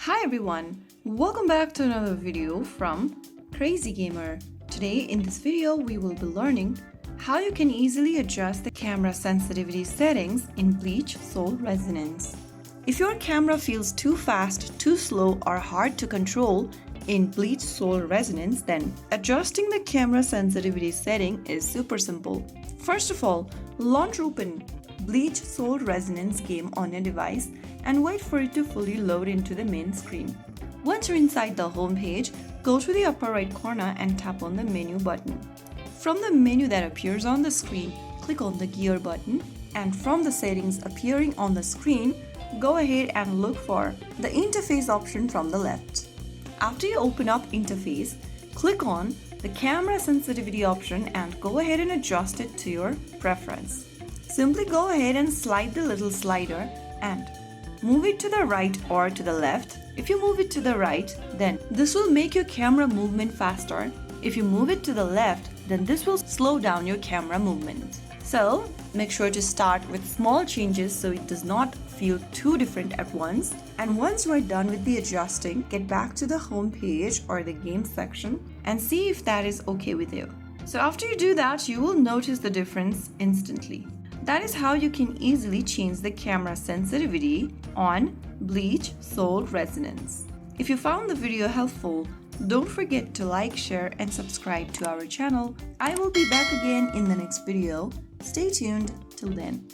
Hi everyone, welcome back to another video from Crazy Gamer. Today in this video we will be learning how you can easily adjust the camera sensitivity settings in BLEACH Soul Resonance. If your camera feels too fast, too slow or hard to control in BLEACH Soul Resonance, then adjusting the camera sensitivity setting is super simple. First of all, launch open BLEACH Soul Resonance game on your device and wait for it to fully load into the main screen. Once you're inside the home page, go to the upper right corner and tap on the menu button. From the menu that appears on the screen, click on the gear button, and from the settings appearing on the screen, go ahead and look for the interface option from the left. After you open up interface, click on the camera sensitivity option and go ahead and adjust it to your preference. Simply go ahead and slide the little slider and move it to the right or to the left. If you move it to the right, then this will make your camera movement faster. If you move it to the left, then this will slow down your camera movement. So make sure to start with small changes so it does not feel too different at once. And once you are done with the adjusting, get back to the home page or the game section and see if that is okay with you. So after you do that, you will notice the difference instantly. That is how you can easily change the camera sensitivity on BLEACH Soul Resonance. If you found the video helpful, don't forget to like, share and subscribe to our channel. I will be back again in the next video. Stay tuned till then.